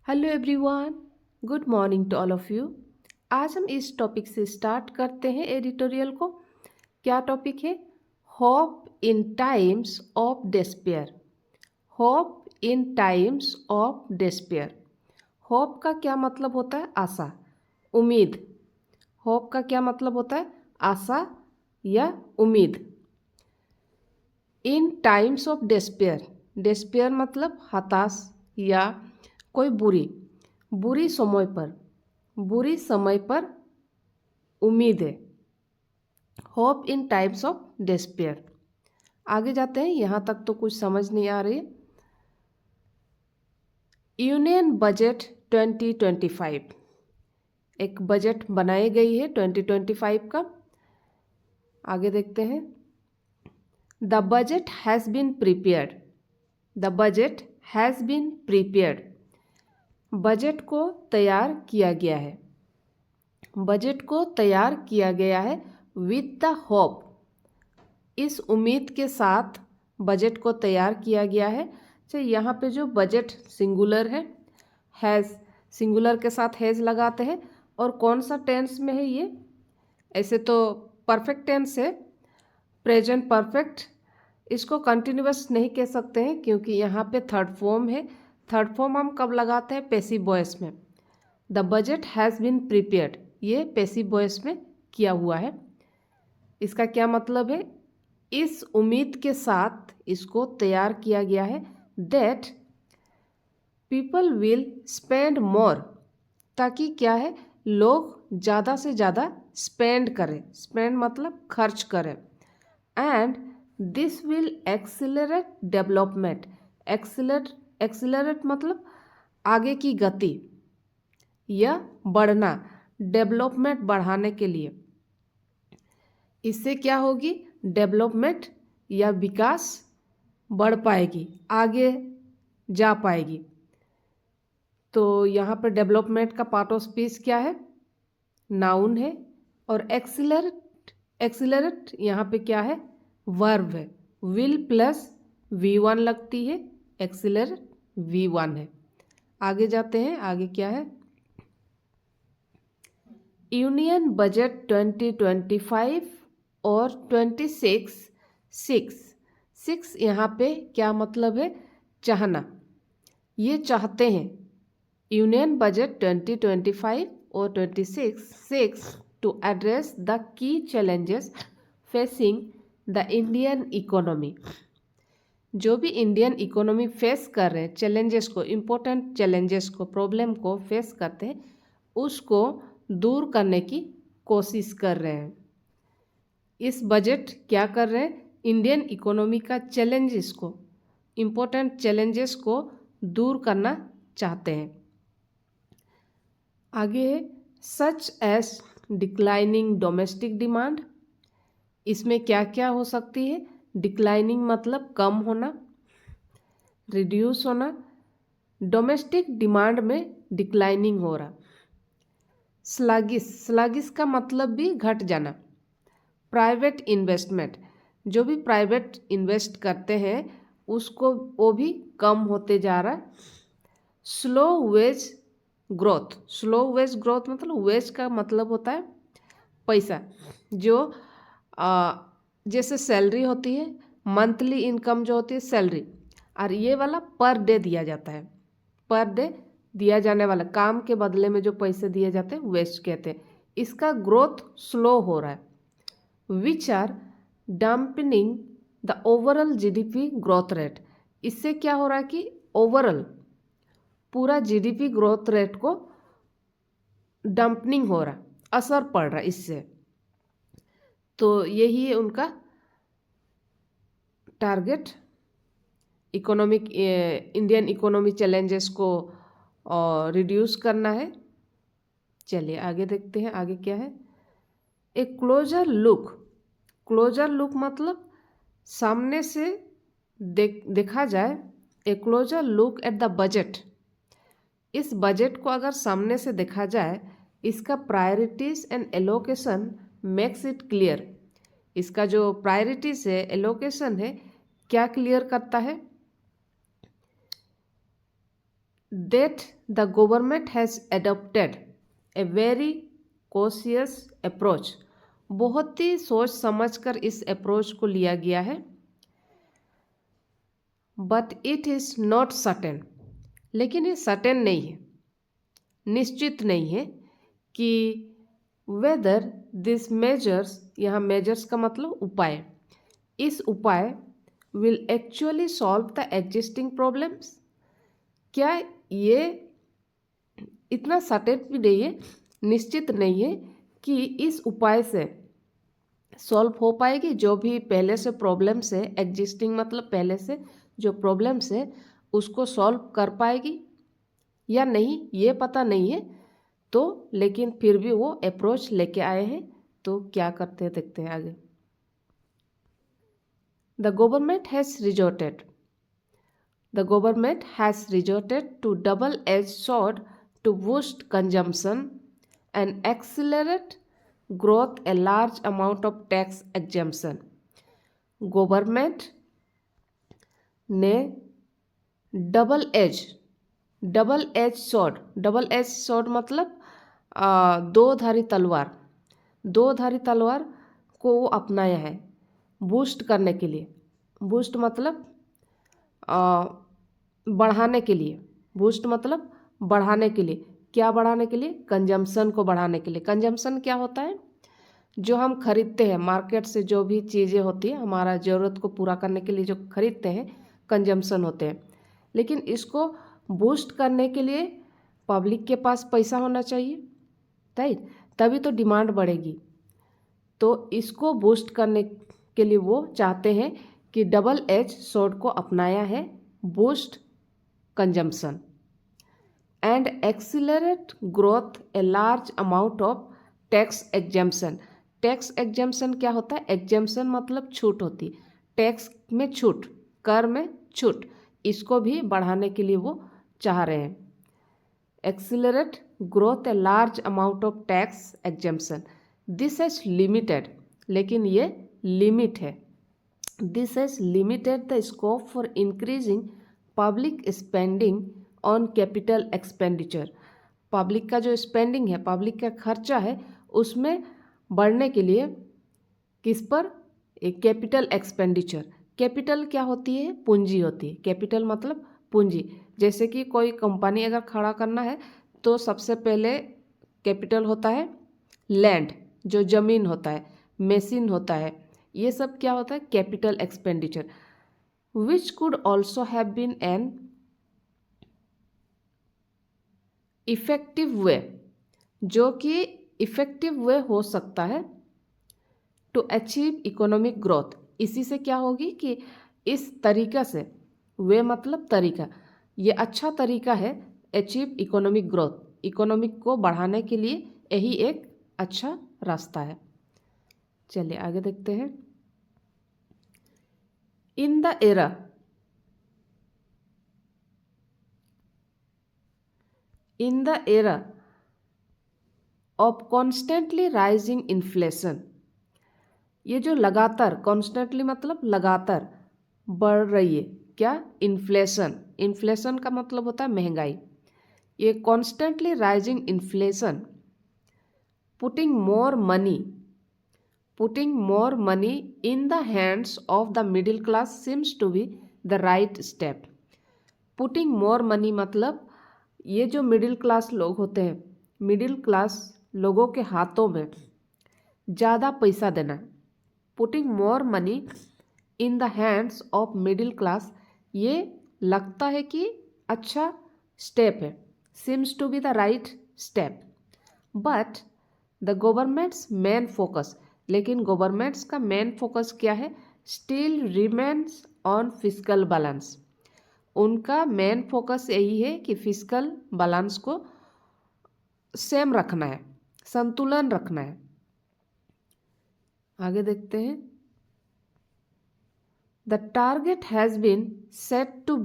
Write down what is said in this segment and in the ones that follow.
Hello everyone, good morning to all of you. आज हम इस टॉपिक से स्टार्ट करते हैं एडिटोरियल को। क्या टॉपिक है? Hope in times of despair. Hope in times of despair. Hope का क्या मतलब होता है? आशा, उम्मीद। होप का क्या मतलब होता है? आशा या उम्मीद। इन टाइम्स ऑफ डिस्पेयर, डिस्पेयर मतलब हताश या कोई बुरी समय पर, बुरी समय पर उम्मीद है। Hope in times of despair. आगे जाते हैं, यहाँ तक तो कुछ समझ नहीं आ रही। यूनियन बजट 2025, एक बजट बनाई गई है 2025 का। आगे देखते हैं। The budget has been prepared. The budget has been prepared. Budget को तैयार किया गया है। बजट को तैयार किया गया है विद द होप, इस उम्मीद के साथ बजट को तैयार किया गया है। तो यहाँ पे जो बजट सिंगुलर है, हैज़ सिंगुलर के साथ हैज़ लगाते हैं। और कौन सा टेंस में है ये? ऐसे तो परफेक्ट टेंस है, प्रेजेंट परफेक्ट। इसको कंटिन्यूअस नहीं कह सकते हैं क्योंकि यहाँ पे थर्ड फॉर्म है। थर्ड फॉर्म हम कब लगाते हैं? पैसिव वॉइस में। The budget has been prepared, ये पैसिव वॉइस में किया हुआ है। इसका क्या मतलब है? इस उम्मीद के साथ इसको तैयार किया गया है that people will spend more, ताकि क्या है, लोग ज़्यादा से ज़्यादा स्पेंड करें। स्पेंड मतलब खर्च करें। And this will accelerate development. Accelerate मतलब आगे की गति या बढ़ना, डेवलपमेंट बढ़ाने के लिए। इससे क्या होगी? डेवलपमेंट या विकास बढ़ पाएगी, आगे जा पाएगी। तो यहाँ पर डेवलपमेंट का पार्ट ऑफ स्पीच क्या है? नाउन है। और एक्सिलरेट यहाँ पे क्या है? वर्ब है। विल प्लस V1 लगती है, एक्सिलरेट V1 है। आगे जाते हैं, आगे क्या है? यूनियन बजट 2025 और 26 6 यहाँ पे क्या मतलब है? चाहना, ये चाहते हैं। यूनियन बजट 2025 और 26 to address the key challenges facing the Indian economy. जो भी इंडियन इकोनॉमी फेस कर रहे हैं, चैलेंजेस को, इम्पोर्टेंट चैलेंजेस को, प्रॉब्लम को फेस करते हैं, उसको दूर करने की कोशिश कर रहे हैं। इस बजट क्या कर रहे हैं? इंडियन इकोनॉमी का चैलेंजेस को, इम्पोर्टेंट चैलेंजेस को दूर करना चाहते हैं। आगे है such as declining domestic demand. इसमें क्या क्या हो सकती है? डिक्लाइनिंग मतलब कम होना, रिड्यूस होना। डोमेस्टिक डिमांड में डिक्लाइनिंग हो रहा। स्लगिश का मतलब भी घट जाना। प्राइवेट इन्वेस्टमेंट, जो भी प्राइवेट इन्वेस्ट करते हैं उसको, वो भी कम होते जा रहा। Slow wage growth. Slow wage growth मतलब वेज का मतलब होता है पैसा। जो जैसे सैलरी होती है, मंथली इनकम जो होती है सैलरी, और ये वाला पर डे दिया जाता है। पर डे दिया जाने वाला काम के बदले में जो पैसे दिए जाते हैं वेज कहते हैं। इसका ग्रोथ स्लो हो रहा है। Which are dampening the overall GDP growth rate. इससे क्या हो रहा है कि ओवरऑल पूरा जीडीपी ग्रोथ रेट को डंपनिंग हो रहा, असर पड़ रहा इससे। तो यही है उनका target, economic Indian economy challenges को रिड्यूस करना है। चलिए आगे देखते हैं, आगे क्या है? A closure look. Closure look मतलब सामने से देखा जाए। A closure look at the budget. इस बजट को अगर सामने से देखा जाए, इसका priorities and allocation makes it clear. इसका जो प्रायोरिटीज है, एलोकेशन है, क्या क्लियर करता है? that the government has adopted a very cautious approach. बहुत ही सोच समझकर इस अप्रोच को लिया गया है. But it is not certain, लेकिन ये सर्टेन नहीं है, निश्चित नहीं है कि वेदर दिस मेजर्स, यहाँ मेजर्स का मतलब उपाय, इस उपाय will actually solve the existing problems. क्या ये इतना सर्टेन भी नहीं है, निश्चित नहीं है कि इस उपाय से सॉल्व हो पाएगी जो भी पहले से प्रॉब्लम्स है, एग्जिस्टिंग मतलब पहले से जो प्रॉब्लम्स है उसको सॉल्व कर पाएगी या नहीं, ये पता नहीं है. तो लेकिन फिर भी वो अप्रोच लेके आए हैं, तो क्या करते हैं देखते हैं आगे. The government has resorted to double edge sword to boost consumption and accelerate growth a large amount of tax exemption. Government ने डबल एज सॉर्ड मतलब दो धारी तलवार को अपनाया है बूस्ट करने के लिए. बूस्ट मतलब बढ़ाने के लिए. बूस्ट मतलब बढ़ाने के लिए. क्या बढ़ाने के लिए? कंजम्पशन को बढ़ाने के लिए. कंजम्पशन क्या होता है? जो हम खरीदते हैं मार्केट से, जो भी चीज़ें होती है हमारा ज़रूरत को पूरा करने के लिए जो खरीदते हैं, कंजम्पशन होते हैं. लेकिन इसको बूस्ट करने के लिए पब्लिक के पास पैसा होना चाहिए, राइट, तभी तो डिमांड बढ़ेगी. तो इसको बूस्ट करने के लिए वो चाहते हैं कि डबल एज सॉर्ड को अपनाया है, boost consumption and accelerate growth a large amount of tax exemption. Tax exemption क्या होता है? एग्जेम्पशन मतलब छूट होती है, टैक्स में छूट, कर में छूट, इसको भी बढ़ाने के लिए वो चाह रहे हैं. Accelerate growth a large amount of tax exemption. This has limited, लेकिन ये लिमिट है. This has limited the scope for increasing public spending on capital expenditure. Public का जो स्पेंडिंग है, पब्लिक का खर्चा है, उसमें बढ़ने के लिए किस पर? एक कैपिटल एक्सपेंडिचर. कैपिटल क्या होती है? पूंजी होती है. कैपिटल मतलब पूंजी. जैसे कि कोई कंपनी अगर खड़ा करना है तो सबसे पहले कैपिटल होता है लैंड, जो ज़मीन होता है, मशीन होता है, ये सब क्या होता है? Capital expenditure. Which could also have been an effective way, जो कि इफ़ेक्टिव वे हो सकता है टू अचीव इकोनॉमिक ग्रोथ. इसी से क्या होगी कि इस तरीका से, वे मतलब तरीका, ये अच्छा तरीका है अचीव इकोनॉमिक ग्रोथ, इकोनॉमिक को बढ़ाने के लिए यही एक अच्छा रास्ता है. चलिए आगे देखते हैं. In the era of constantly rising inflation, ये जो लगातार, कॉन्स्टेंटली मतलब लगातार बढ़ रही है, क्या? इन्फ्लेशन. इन्फ्लेशन का मतलब होता है महंगाई. ये constantly rising inflation putting more money in the hands of the middle class seems to be the right step. Putting more money मतलब ये जो मिडिल क्लास लोग होते हैं, मिडिल क्लास लोगों के हाथों में ज़्यादा पैसा देना. Putting more money in the hands of middle class, ये लगता है कि अच्छा स्टेप है, seems to be the right step. But the government's main focus, लेकिन गवर्नमेंट्स का मेन फोकस क्या है? Still remains on fiscal balance. उनका मेन फोकस यही है कि फिस्कल बैलेंस को सेम रखना है, संतुलन रखना है. आगे देखते हैं. The target has been set to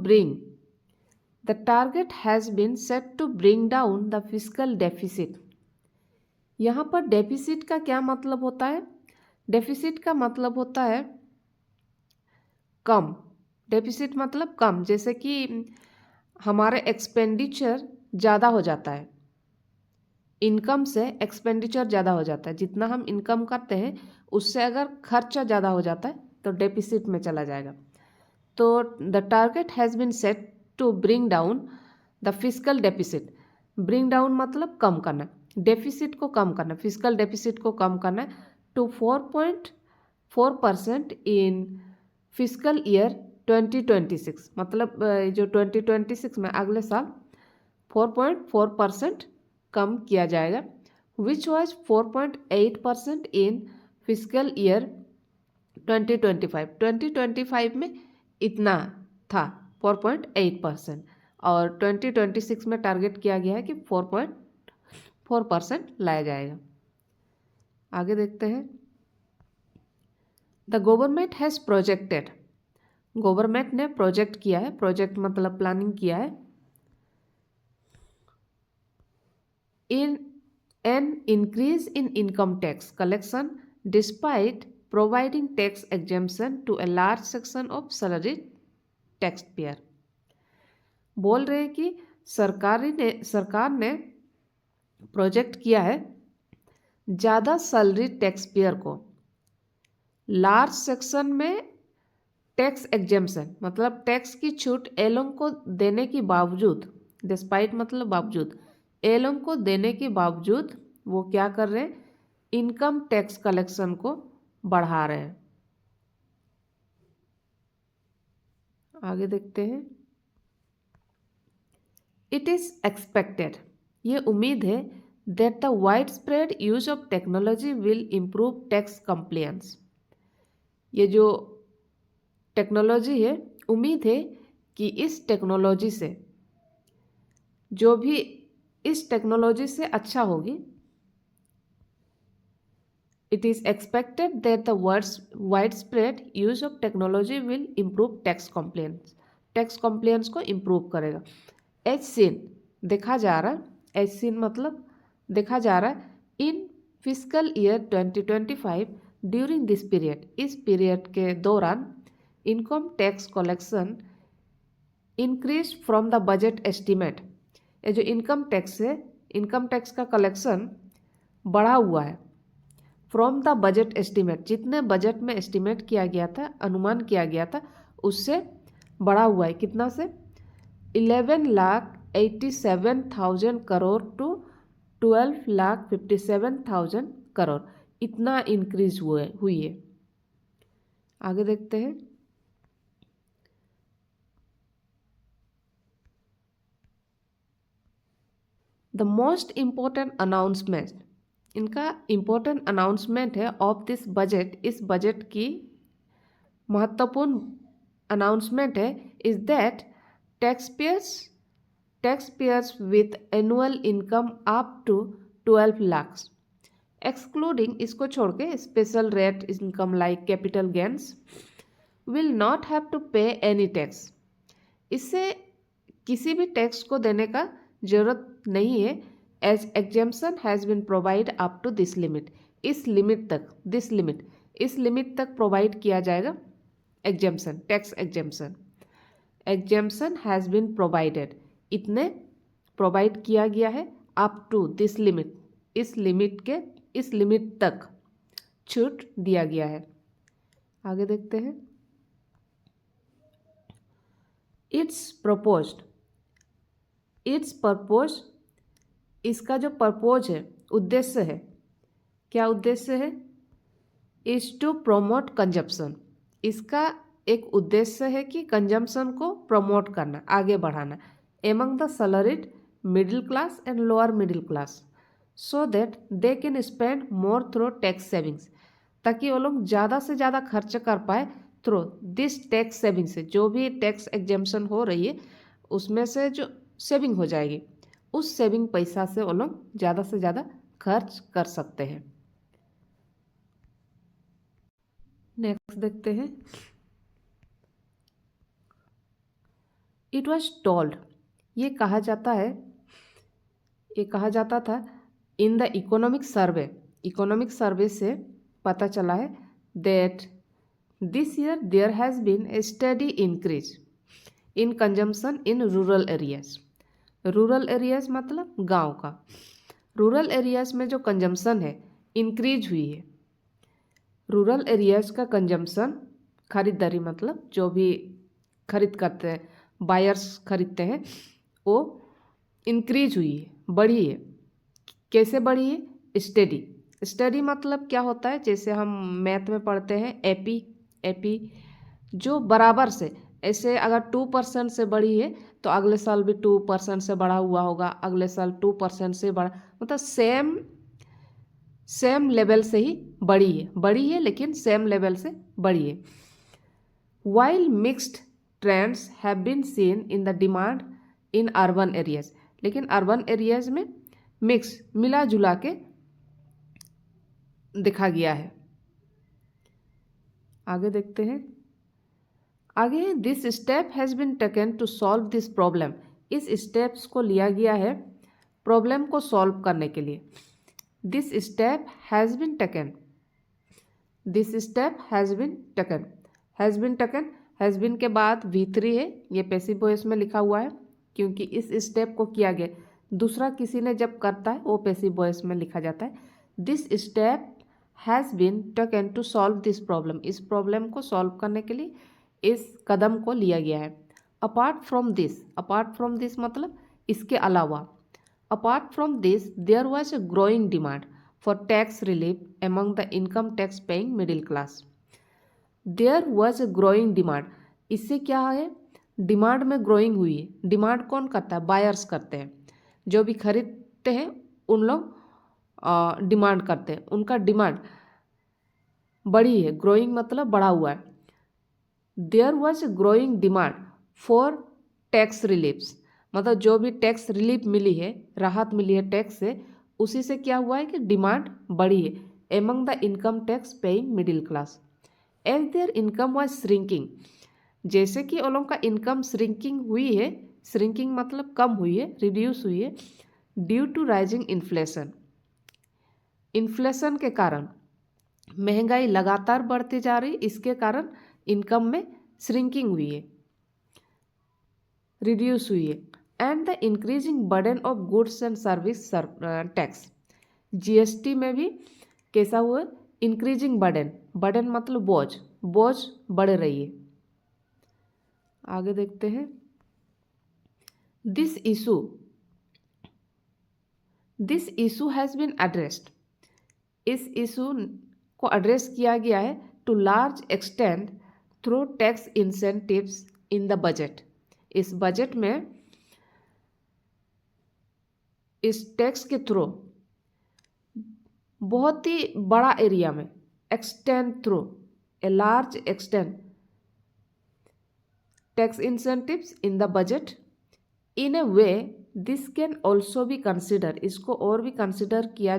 bring down the fiscal deficit. यहाँ पर डेफिसिट का क्या मतलब होता है? डेफिसिट का मतलब होता है कम. डेफिसिट मतलब कम. जैसे कि हमारे एक्सपेंडिचर ज़्यादा हो जाता है, इनकम से एक्सपेंडिचर ज़्यादा हो जाता है। जितना हम इनकम करते हैं उससे अगर खर्चा ज़्यादा हो जाता है तो डेफिसिट में चला जाएगा। तो the target has been set to bring down the physical deficit. Bring down मतलब कम करना, डेफिसिट को कम करना, फिजिकल डेफिसिट को कम करना टू 4.4% इन फिजिकल ईयर 2026। मतलब जो 2026 में अगले साल 4.4% कम किया जाएगा, which was 4.8% in physical year 2025। 2025 में इतना था 4.8% और 2026 में टारगेट किया गया है कि 4.4% लाया जाएगा। आगे देखते हैं। The government has projected, government ने प्रोजेक्ट किया है, प्रोजेक्ट मतलब प्लानिंग किया है, in an increase in income tax collection despite providing tax exemption to a large section of salaried taxpayer। बोल रहे हैं कि सरकार ने प्रोजेक्ट किया है ज़्यादा सैलरी टैक्स पेयर को लार्ज सेक्शन में टैक्स एग्जेम्पशन मतलब टैक्स की छूट एलों को देने के बावजूद, डिस्पाइट मतलब बावजूद, एलों को देने के बावजूद वो क्या कर रहे हैं, इनकम टैक्स कलेक्शन को बढ़ा रहे हैं। आगे देखते हैं। इट इज एक्सपेक्टेड, ये उम्मीद है, that the wide spread use of technology will improve tax compliance. ये जो टेक्नोलॉजी है, उम्मीद है कि इस टेक्नोलॉजी से जो भी इस टेक्नोलॉजी से अच्छा होगी। It is expected that the wide spread use of technology will improve tax compliance, tax compliance को इम्प्रूव करेगा। एज सीन, देखा जा रहा है, एज सीन मतलब देखा जा रहा है, in physical year 2025 during this period, इस पीरियड के दौरान income tax collection increase from the budget estimate. ये जो इनकम टैक्स है, इनकम टैक्स का कलेक्शन बढ़ा हुआ है फ्रॉम द बजट एस्टीमेट, जितने बजट में एस्टीमेट किया गया था, अनुमान किया गया था, उससे बढ़ा हुआ है। कितना से? 11,87,000 करोड़ टू 12,57,000 करोड़, इतना इंक्रीज हुई है। आगे देखते हैं। द मोस्ट इम्पोर्टेंट अनाउंसमेंट, इनका इम्पोर्टेंट अनाउंसमेंट है ऑफ दिस बजट, इस बजट की महत्वपूर्ण अनाउंसमेंट है, is that taxpayers with annual income up to 12 lakhs excluding, इसको छोड़ के, special rate income like capital gains will not have to pay any tax. इससे किसी भी टैक्स को देने का जरूरत नहीं है। As exemption has been provide up to this limit, इस लिमिट तक, दिस लिमिट, इस लिमिट तक प्रोवाइड किया जाएगा exemption, tax exemption. Exemption has been provided, इतने प्रोवाइड किया गया है, अप टू दिस लिमिट, इस लिमिट तक छूट दिया गया है। आगे देखते हैं। इट्स प्रपोज्ड, इसका जो प्रपोज है, उद्देश्य है, क्या उद्देश्य है? इज टू प्रोमोट कंजप्शन, इसका एक उद्देश्य है कि कंजम्पशन को प्रमोट करना, आगे बढ़ाना, among the salaried middle class and lower middle class, so that they can spend more through tax savings, ताकि वो लोग ज़्यादा से ज़्यादा खर्च कर पाए थ्रू दिस टैक्स सेविंग से, जो भी टैक्स एग्जेम्पशन हो रही है उसमें से जो सेविंग हो जाएगी, उस सेविंग पैसा से वो लोग ज़्यादा से ज़्यादा खर्च कर सकते हैं। नेक्स्ट देखते हैं। इट वॉज टोल्ड, ये कहा जाता है, ये कहा जाता था इन द इकोनॉमिक सर्वे से पता चला है that this year there has been a steady increase, in consumption in rural areas. Rural areas मतलब गांव का। रूरल एरियाज में जो कंजम्पशन है इंक्रीज हुई है। रूरल एरियाज का कंजम्पशन, खरीदारी मतलब जो भी खरीद करते हैं, बायर्स खरीदते हैं, वो इंक्रीज हुई है, बढ़ी है। कैसे बढ़ी है? स्टडी। स्टडी मतलब क्या होता है? जैसे हम मैथ में पढ़ते हैं एपी, एपी जो बराबर से, ऐसे अगर 2% से बढ़ी है तो अगले साल भी 2% से बढ़ा हुआ होगा, अगले साल 2% से बढ़ा, मतलब सेम लेवल से ही बढ़ी है लेकिन सेम लेवल से बढ़ी है। While mixed trends have been seen in the demand in urban areas, लेकिन अर्बन एरियाज में मिक्स, मिला जुला के देखा गया है। आगे देखते हैं। आगे, this step has been taken to solve this problem. इस स्टेप्स को लिया गया है प्रॉब्लम को सॉल्व करने के लिए। This step has been taken, this step has been taken, has been taken, has been के बाद V3 है, ये पैसिव वॉइस में लिखा हुआ है क्योंकि इस स्टेप को किया गया, दूसरा किसी ने जब करता है वो पैसिव वॉइस में लिखा जाता है। This step has been taken to solve this problem, इस प्रॉब्लम को सॉल्व करने के लिए इस कदम को लिया गया है। अपार्ट फ्रॉम दिस मतलब इसके अलावा, apart from this there was a growing demand for tax relief among the income tax paying middle class. There was a growing demand, इससे क्या है? डिमांड में ग्रोइंग हुई है। डिमांड कौन करता है? बायर्स करते हैं, जो भी खरीदते हैं उन लोग डिमांड करते हैं, उनका डिमांड बढ़ी है। ग्रोइंग मतलब बढ़ा हुआ है। There was a growing demand for tax reliefs, मतलब जो भी टैक्स रिलीफ मिली है, राहत मिली है टैक्स से, उसी से क्या हुआ है कि डिमांड बढ़ी है among the income tax paying middle class. As their income was shrinking, जैसे कि उन लोगों का इनकम श्रिंकिंग हुई है, श्रिंकिंग मतलब कम हुई है, रिड्यूस हुई है, due to rising inflation, inflation के कारण महंगाई लगातार बढ़ती जा रही, इसके कारण इनकम में श्रिंकिंग हुई है, रिड्यूस हुई है। And the increasing burden of goods and service tax, GST में भी कैसा हुआ? इंक्रीजिंग बर्डन, बर्डन मतलब बोझ बढ़ रही है। आगे देखते हैं। This issue has been addressed, इस इशू को एड्रेस किया गया है to large extent through tax incentives in the budget. इस बजट में इस टैक्स के थ्रू बहुत ही बड़ा एरिया में, extend through a large extent tax incentives in the budget in a way this can also be consider, इसको और भी कंसिडर किया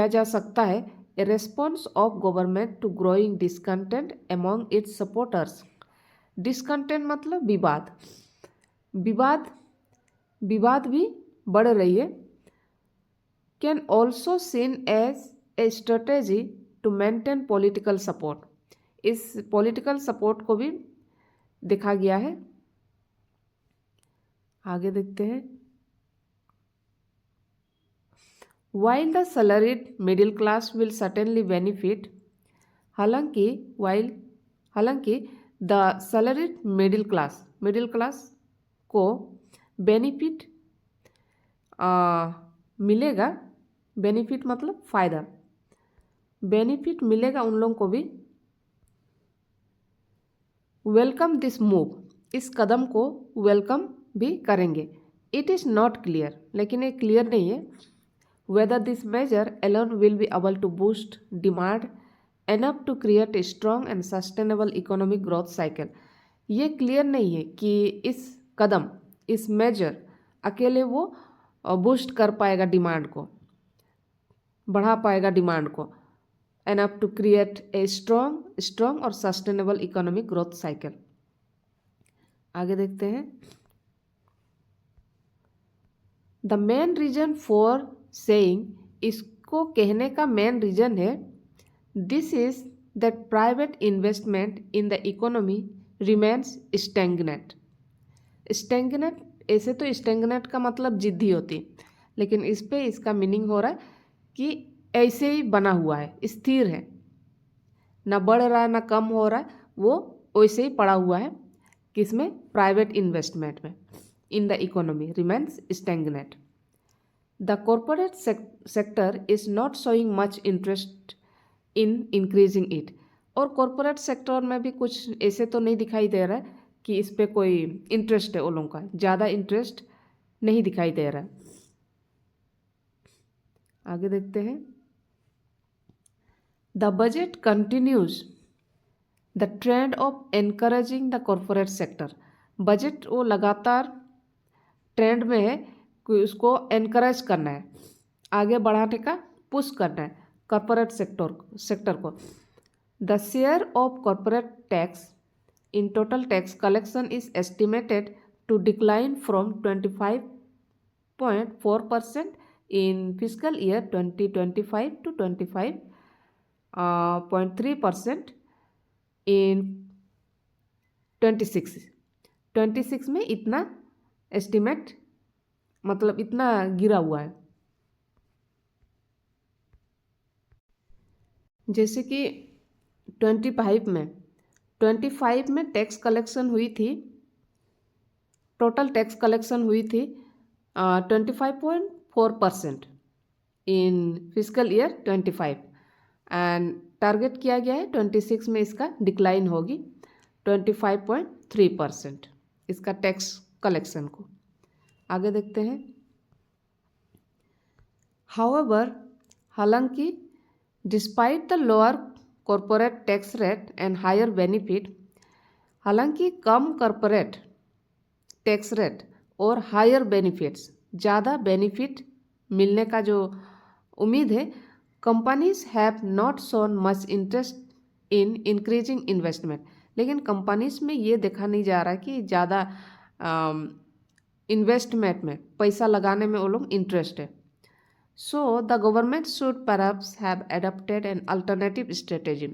जा सकता है a response of government to growing discontent among its supporters. Discontent मतलब विवाद भी बढ़ रही है। Can also seen as a strategy to maintain political support, इस पॉलिटिकल सपोर्ट को भी देखा गया है। आगे देखते हैं। While the salaried middle class will certainly benefit, हालांकि the salaried middle class को बेनिफिट मिलेगा, बेनिफिट मतलब फ़ायदा, बेनिफिट मिलेगा उन लोगों को भी। वेलकम दिस मूव, इस कदम को वेलकम भी करेंगे। इट इज़ नॉट क्लियर, लेकिन ये क्लियर नहीं है whether this measure alone will be able to boost demand enough to create a strong and sustainable economic growth cycle। ये क्लियर नहीं है कि इस कदम, इस मेजर अकेले वो बूस्ट कर पाएगा डिमांड को, बढ़ा पाएगा डिमांड को, enough to create a strong और सस्टेनेबल इकोनॉमिक ग्रोथ साइकिल। आगे देखते हैं। The main reason for saying, इसको कहने का मेन रीजन है, this is that private investment in the economy remains stagnant. Stagnant, ऐसे तो स्टैग्नेंट का मतलब जिद्दी होती, लेकिन इस पे इसका मीनिंग हो रहा है कि ऐसे ही बना हुआ है, स्थिर है, ना बढ़ रहा है ना कम हो रहा है, वो वैसे ही पड़ा हुआ है। किसमें? प्राइवेट इन्वेस्टमेंट में, इन the economy remains stagnant. The corporate sector is not showing much interest in increasing it. और कॉरपोरेट सेक्टर में भी कुछ ऐसे तो नहीं दिखाई दे रहा है कि इस पे कोई इंटरेस्ट है वो लोगों का, ज़्यादा इंटरेस्ट नहीं दिखाई दे रहा है। आगे देखते हैं। The budget continues the trend of encouraging the corporate sector. Budget वो लगातार ट्रेंड में है कि उसको एनकरेज करना है, आगे बढ़ाने का पुश करना है कॉरपोरेट सेक्टर को। The share of corporate tax in total tax collection is estimated to decline from 25.4% in fiscal year 2025 to 25.3% in 26 में इतना एस्टिमेट, मतलब इतना गिरा हुआ है। जैसे कि 25 में टैक्स कलेक्शन हुई थी, टोटल टैक्स कलेक्शन हुई थी 25.4% in physical year 25, and target किया गया है 26 में इसका डिक्लाइन होगी 25.3% इसका टैक्स कलेक्शन को। आगे देखते हैं। हाउएवर, हालांकि despite the lower corporate tax rate and higher benefit, हालांकि कम कॉरपोरेट टैक्स रेट और हायर बेनिफिट्स, ज़्यादा बेनिफिट मिलने का जो उम्मीद है, companies have not shown much interest in increasing investment. लेकिन कंपनीज में ये देखा नहीं जा रहा कि ज़्यादा इन्वेस्टमेंट में, पैसा लगाने में वो लोग इंटरेस्ट है। So the government should perhaps have adopted an alternative strategy.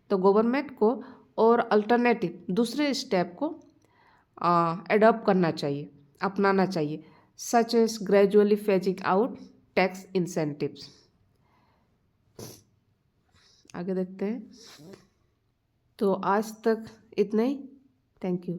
तो गवर्नमेंट को और अल्टरनेटिव दूसरे स्टेप को एडॉप्ट करना चाहिए, अपनाना चाहिए, such as gradually phasing out tax incentives. आगे देखते हैं। तो आज तक इतना ही। Thank you.